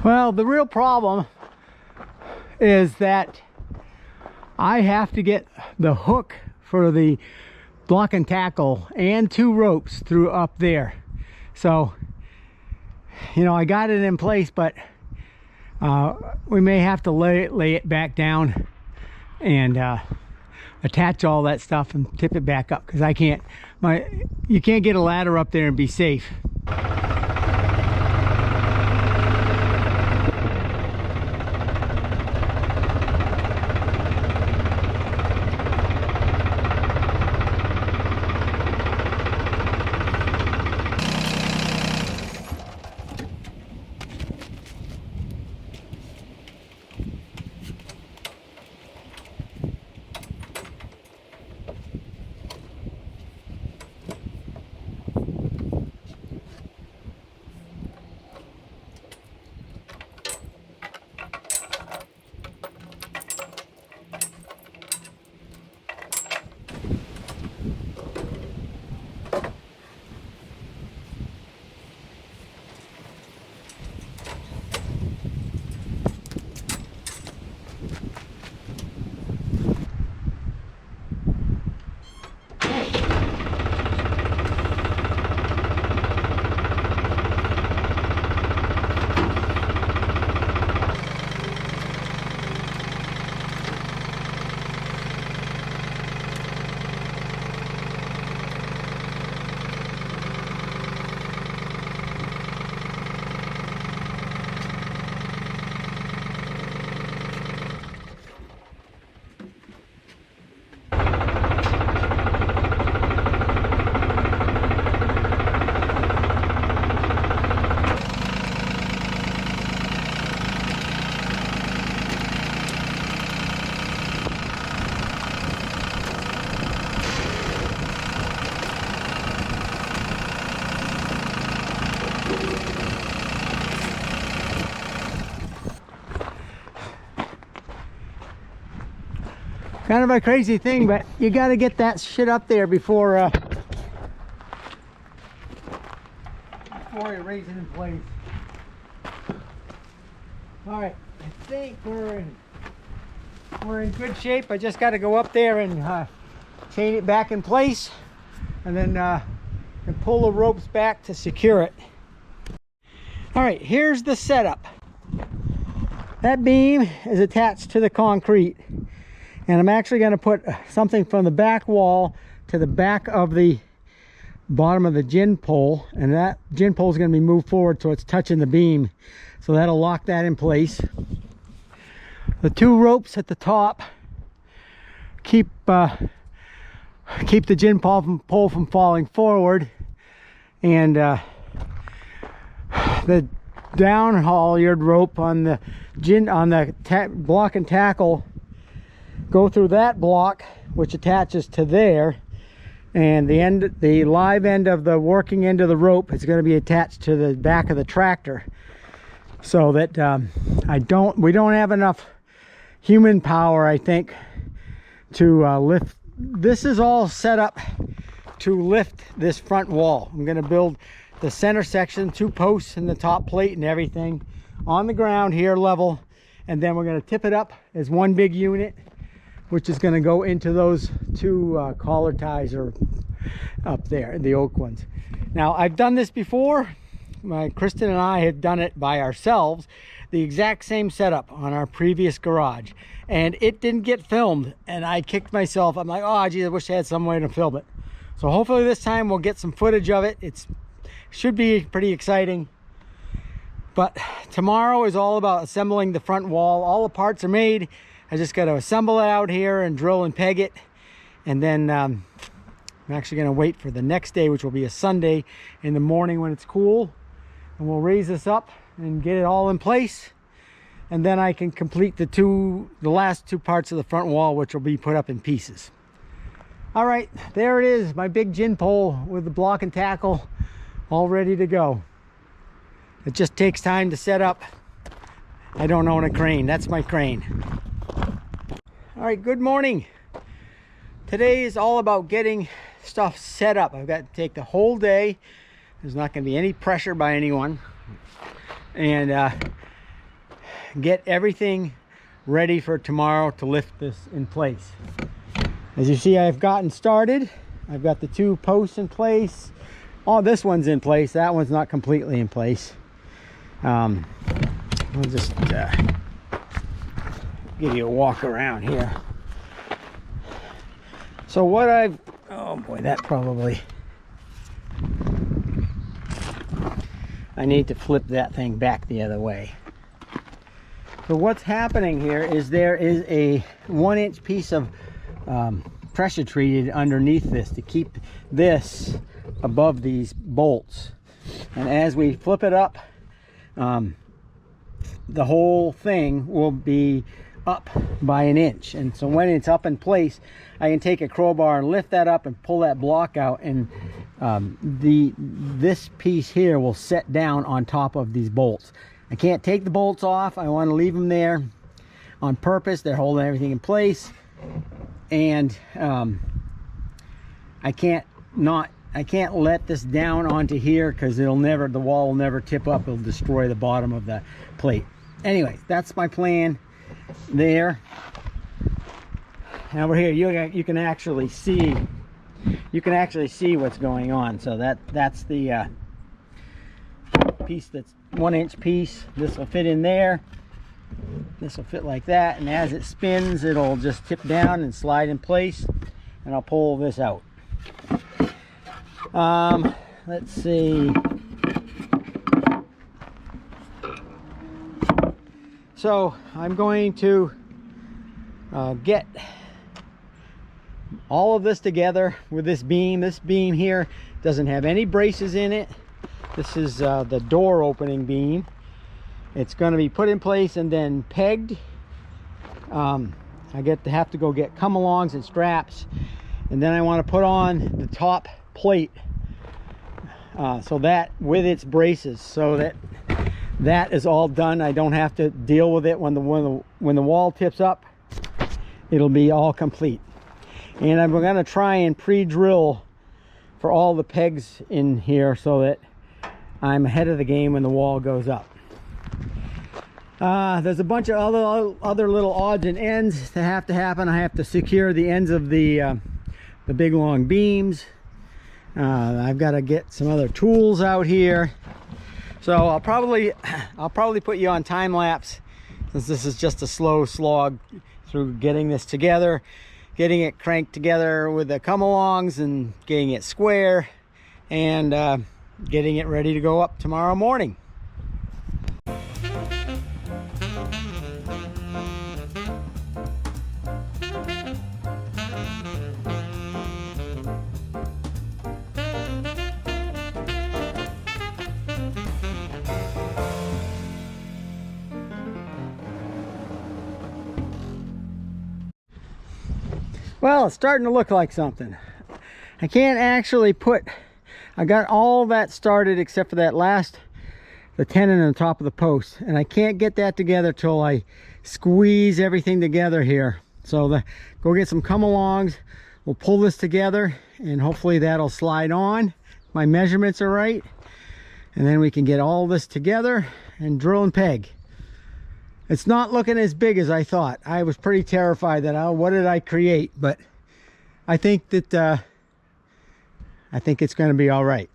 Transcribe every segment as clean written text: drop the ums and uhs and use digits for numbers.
Well, the real problem is that I have to get the hook for the block and tackle and 2 ropes through up there. So, you know, I got it in place, but we may have to lay it back down and attach all that stuff and tip it back up, because I can't, you can't get a ladder up there and be safe. Kind of a crazy thing, but you got to get that shit up there before you raise it in place. All right, I think we're in good shape. I just got to go up there and chain it back in place, and then and pull the ropes back to secure it. All right, here's the setup. That beam is attached to the concrete, and I'm actually going to put something from the back wall to the back of the bottom of the gin pole, and that gin pole is going to be moved forward so it's touching the beam, so that'll lock that in place. The 2 ropes at the top keep the gin pole from falling forward, and the down halyard rope on the block and tackle go through that block, which attaches to there, and the live end of the working end of the rope is going to be attached to the back of the tractor, so that we don't have enough human power, I think, to lift. This is all set up to lift this front wall. I'm going to build the center section, 2 posts and the top plate and everything on the ground here level, and then we're going to tip it up as one big unit, which is going to go into those 2 collar ties or up there, the oak ones. Now, I've done this before. Kristen and I had done it by ourselves, the exact same setup on our previous garage, and it didn't get filmed, and I kicked myself. I'm like, oh geez, I wish I had some way to film it. So hopefully this time we'll get some footage of it. It should be pretty exciting. But tomorrow is all about assembling the front wall. All the parts are made. I just got to assemble it out here and drill and peg it, and then I'm actually going to wait for the next day, which will be a Sunday in the morning when it's cool, and we'll raise this up and get it all in place, and then I can complete the last 2 parts of the front wall, which will be put up in pieces. All right, there it is, my big gin pole with the block and tackle all ready to go. It just takes time to set up. I don't own a crane. That's my crane. All right, good morning. Today is all about getting stuff set up. I've got to take the whole day. There's not going to be any pressure by anyone. And get everything ready for tomorrow to lift this in place. As you see, I've gotten started. I've got the 2 posts in place. Oh, this one's in place. That one's not completely in place. I'll just give you a walk around here. So what I've, oh boy, that probably, I need to flip that thing back the other way. So what's happening here is there is a 1-inch piece of pressure treated underneath this to keep this above these bolts. And as we flip it up, the whole thing will be up by 1 inch. And so when it's up in place, I can take a crowbar and lift that up and pull that block out, and this piece here will set down on top of these bolts. I can't take the bolts off. I want to leave them there on purpose. They're holding everything in place, and I can't let this down onto here, because the wall will never tip up. It'll destroy the bottom of the plate. Anyways, that's my plan there. And over here, you can actually see what's going on. So that's the piece, that's 1-inch piece. This will fit in there. This will fit like that, and as it spins, it'll just tip down and slide in place, and I'll pull this out. Let's see. So I'm going to get all of this together with this beam. This beam here doesn't have any braces in it. This is the door opening beam. It's going to be put in place and then pegged. I have to go get come-alongs and straps, and then I want to put on the top plate, so that with its braces, so that is all done. I don't have to deal with it when the wall tips up. It'll be all complete. And I'm going to try and pre-drill for all the pegs in here so that I'm ahead of the game when the wall goes up. There's a bunch of other little odds and ends that have to happen. I have to secure the ends of the big long beams. I've got to get some other tools out here. So I'll probably put you on time lapse, since this is just a slow slog through getting this together, getting it cranked together with the come-alongs and getting it square, and getting it ready to go up tomorrow morning. Well, it's starting to look like something. I can't actually I got all that started except for the tenon on the top of the post, and I can't get that together till I squeeze everything together here. So go get some come-alongs, we'll pull this together, and hopefully that'll slide on. My measurements are right, and then we can get all this together and drill and peg. It's not looking as big as I thought. I was pretty terrified that, what did I create? But I think that I think it's going to be all right.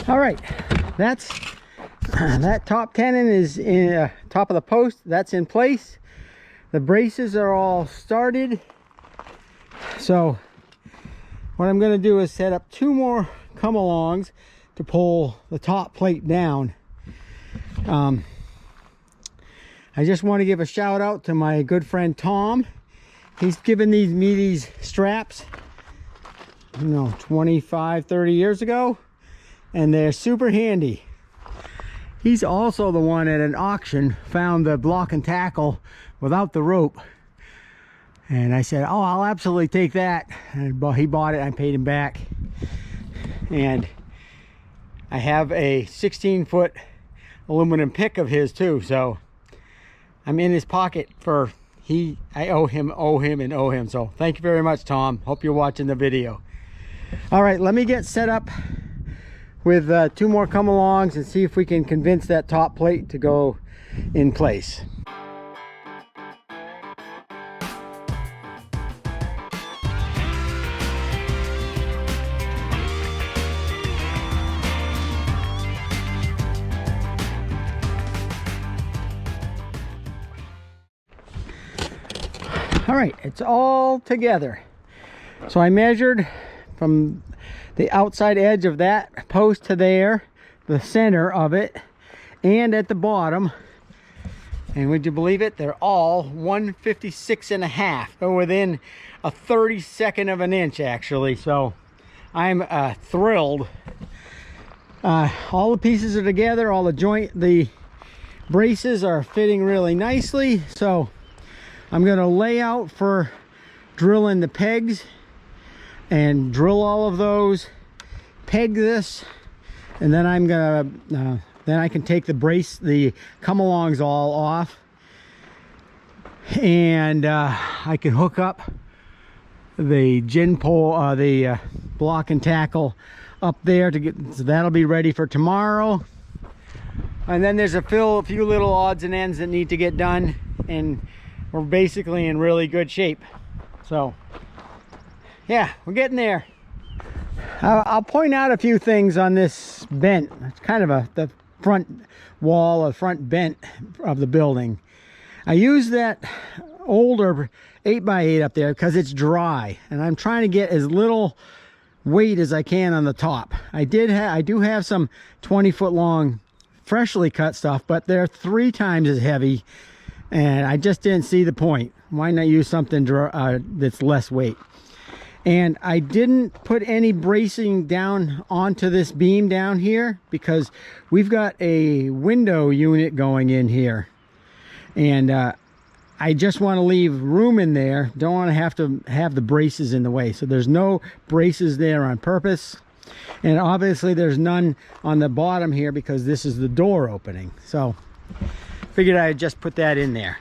All right, that's that top tenon is in top of the post. That's in place. The braces are all started. So what I'm going to do is set up 2 more come-alongs to pull the top plate down. I just want to give a shout out to my good friend Tom. He's given me these straps, 25-30 years ago, and they're super handy. He's also the one at an auction found the block and tackle without the rope, and I said, oh, I'll absolutely take that. And he bought it. I paid him back, and I have a 16-foot aluminum pick of his too, so I'm in his pocket for I owe him. So thank you very much, Tom. Hope you're watching the video. All right, let me get set up with 2 more come-alongs and see if we can convince that top plate to go in place. All right, it's all together. So I measured from the outside edge of that post to there, the center of it, and at the bottom. And would you believe it? They're all 156.5, or within a 32nd of an inch actually. So I'm thrilled. All the pieces are together, all the braces are fitting really nicely. So I'm going to lay out for drilling the pegs and drill all of those, peg this, and then I'm gonna then I can take the come-alongs all off, and I can hook up the gin pole, the block and tackle up there to get, so that'll be ready for tomorrow. And then there's a few little odds and ends that need to get done, and we're basically in really good shape. So yeah, we're getting there. I'll point out a few things on this bent. It's kind of the front wall or front bent of the building. I use that older 8x8 up there because it's dry, and I'm trying to get as little weight as I can on the top. I do have some 20-foot long freshly cut stuff, but they're 3 times as heavy, and I just didn't see the point. Why not use something that's less weight? And I didn't put any bracing down onto this beam down here because we've got a window unit going in here, and I just want to leave room in there. Don't want to have the braces in the way, so there's no braces there on purpose. And obviously there's none on the bottom here because this is the door opening. So figured I'd just put that in there.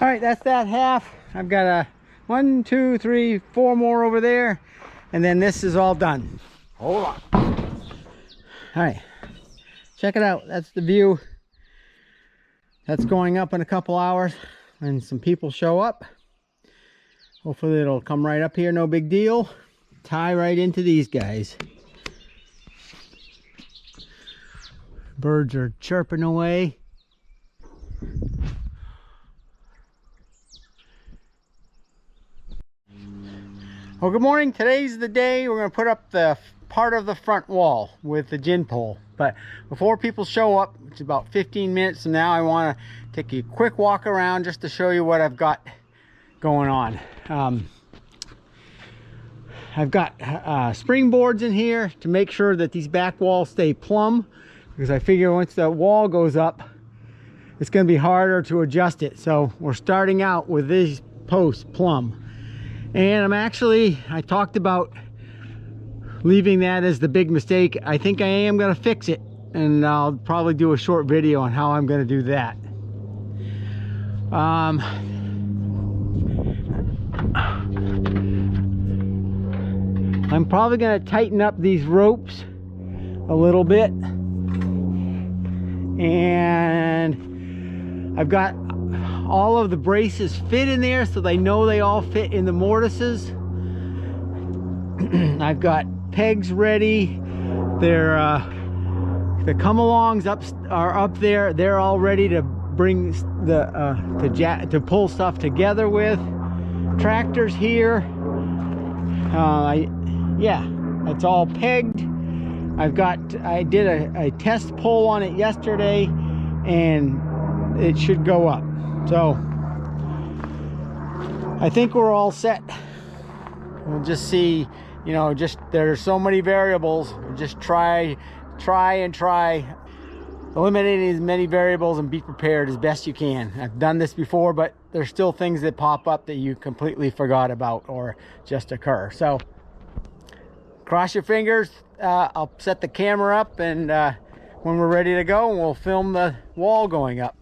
All right, that's that half. I've got a 1, 2, 3, 4 more over there, and then this is all done. Hold on. All right, check it out. That's the view. That's going up in a couple hours when some people show up. Hopefully it'll come right up here, no big deal. Tie right into these guys. Birds are chirping away. Well, good morning. Today's the day we're going to put up the part of the front wall with the gin pole. But before people show up, which is about 15 minutes from now, I want to take a quick walk around just to show you what I've got going on. I've got springboards in here to make sure that these back walls stay plumb, because I figure once the wall goes up, it's going to be harder to adjust it. So we're starting out with these posts plumb. And I talked about leaving that as the big mistake. I think I am going to fix it, and I'll probably do a short video on how I'm going to do that. I'm probably going to tighten up these ropes a little bit, and I've got all of the braces fit in there, so they know they all fit in the mortises. I've got pegs ready. They're the come-alongs are up there. They're all ready to bring to pull stuff together with. Tractors here. Yeah, it's all pegged. I did a test pull on it yesterday, and it should go up. So I think we're all set. We'll just see, you know, there's so many variables. Just try eliminating as many variables and be prepared as best you can. I've done this before, but there's still things that pop up that you completely forgot about or just occur. So cross your fingers. I'll set the camera up, and when we're ready to go, we'll film the wall going up.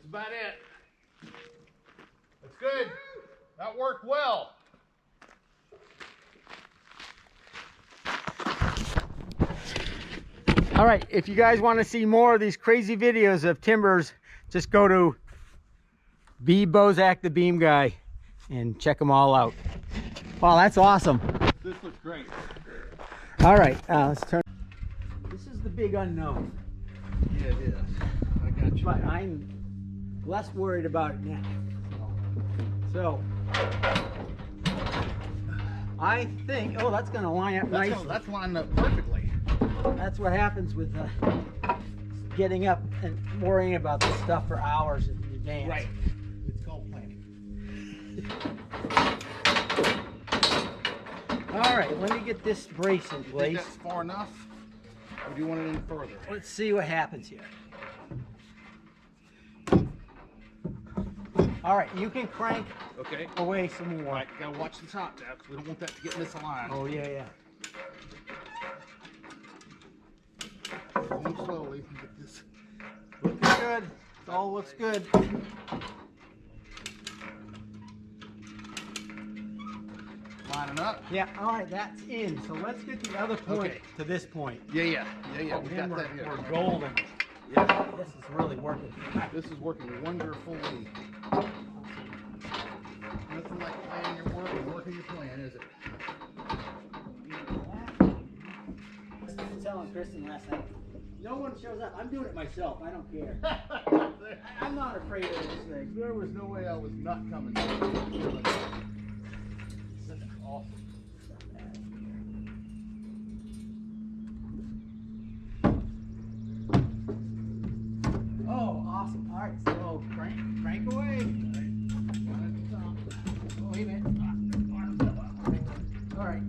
About it. That's good. That worked well. All right, if you guys want to see more of these crazy videos of timbers, just go to B Bozak the Beam Guy and check them all out. Wow, that's awesome. This looks great. All right, let's turn. This is the big unknown. Yeah, it is. I got you. But I'm less worried about it now. So I think, oh, that's gonna line up nicely. That's lined up perfectly. That's what happens with getting up and worrying about this stuff for hours in advance. Right. It's called planning. All right, let me get this brace in You think place. that's far enough? Or do you want it any further? Let's see what happens here. All right, you can crank Okay. away some more. All right, gotta watch the top now, because we don't want that to get misaligned. Oh, yeah. Move slowly and get this. Looking good. It all looks good. Lining up. Yeah, all right, that's in. So let's get the other point Okay. to this point. Yeah. We Then got that here. we're golden. Yeah. This is really working. This is working wonderfully. Nothing like planning your work and working your plan, is it? I was telling Kristen last night, no one shows up. I'm doing it myself. I don't care. I'm not afraid of this thing. There was no way I was not coming. This is awesome. Oh, awesome. All right, so crank away. Oh, wait a minute. All right.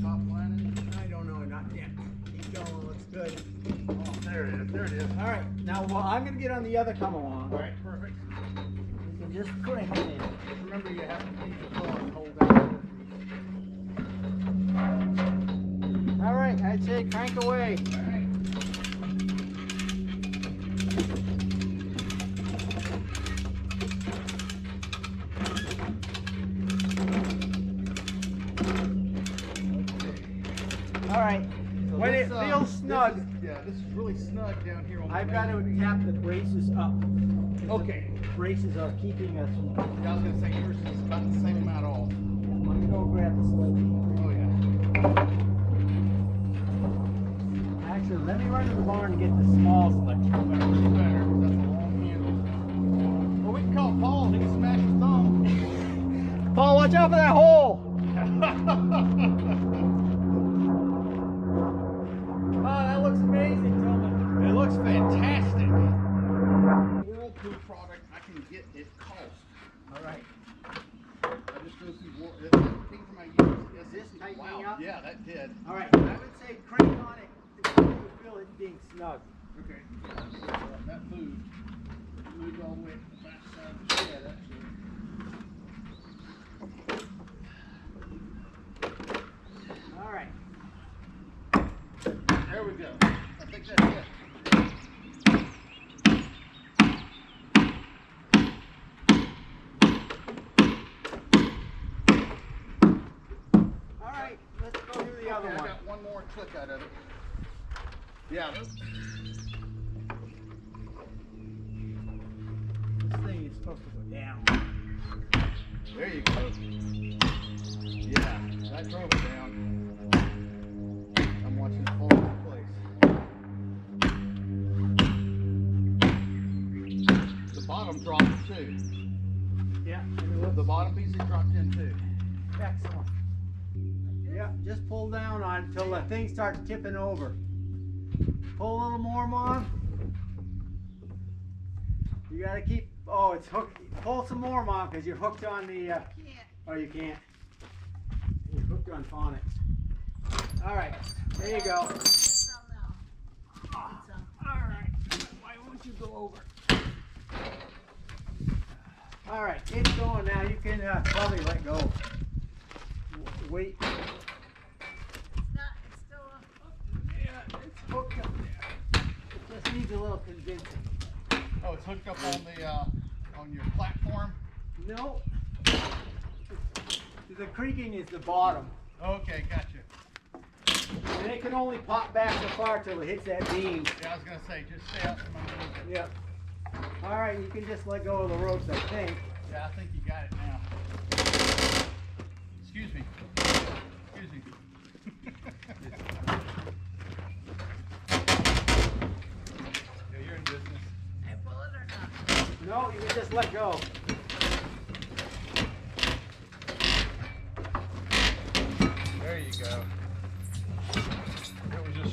Top lining. I don't know, not yet. Keep going, looks good. Oh, there it is. There it is. All right, now well, I'm gonna get on the other come along. All right, perfect. You can just crank it in. Just remember, you have to keep the car and hold down. All right, I'd say crank away. All right. All right. So When this, it feels snug, this is really snug down here on the I've got to main. tap the braces up. Okay. The braces are keeping us from. Yeah, I was gonna say yours is about the same amount off. Let me go grab the sledgehammer. Oh yeah. Actually, let me run to the barn and get the small sledgehammer. Better, that's a long handle. Well, we can call Paul and he can smash his thumb. Paul, watch out for that hole! Oh, that looks amazing, Tillman. It looks fantastic. Whirlpool product I can get at cost. All right. I just go through that thing from my use. Is this tightening wow. up? Yeah, that did. All right. I would say crank on it to feel it being snug. Okay. That moved all the way to the back side of the shed, actually. All right. There we go. I think that's it. All right. Let's go do the other Okay, I one. got one more click out of it. Yeah. This thing is supposed to go down. There you go. Yeah, that drove it down. I'm watching it fall into place. The bottom dropped too. Yeah. The bottom piece is dropped in too. Excellent. Yeah, just pull down on it until the thing starts tipping over. Pull a little more, Mom. You gotta keep. Oh, it's hooked. Pull some more, Mom, because you're hooked on the. Oh, you can't. You're hooked on phonics. All right, there you go. All right. Why won't you go over? All right, it's going now. You can probably let go. Wait. Yeah, it's hooked up there. It just needs a little convincing. Oh, it's hooked up on the on your platform. No. The creaking is the bottom. Okay, gotcha. And it can only pop back so far till it hits that beam. Yeah, I was gonna say just stay out from underneath it. Yep. All right, you can just let go of the ropes, I think. Yeah, I think you got it now. Excuse me. Excuse me. Yeah, you're in business. No, you can just let go.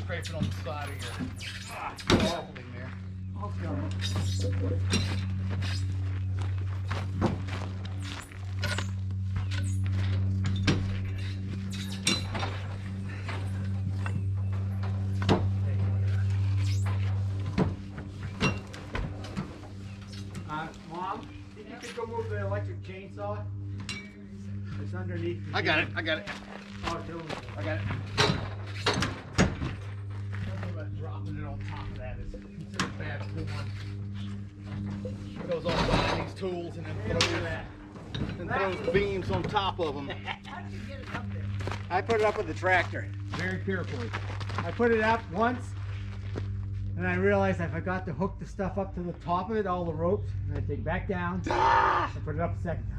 scraping on the side of your scaffolding there. Mom, if you could go move the electric chainsaw. It's underneath. I got it. I got it. Oh, tell me. I got it. Something about dropping it on top of that is considered bad form. It goes all behind these tools and then throws beams on top of them. How did you get it up there? I put it up with the tractor. Very carefully. I put it up once, and I realized I forgot to hook the stuff up to the top of it, all the ropes, and I take it back down. I put it up a second time.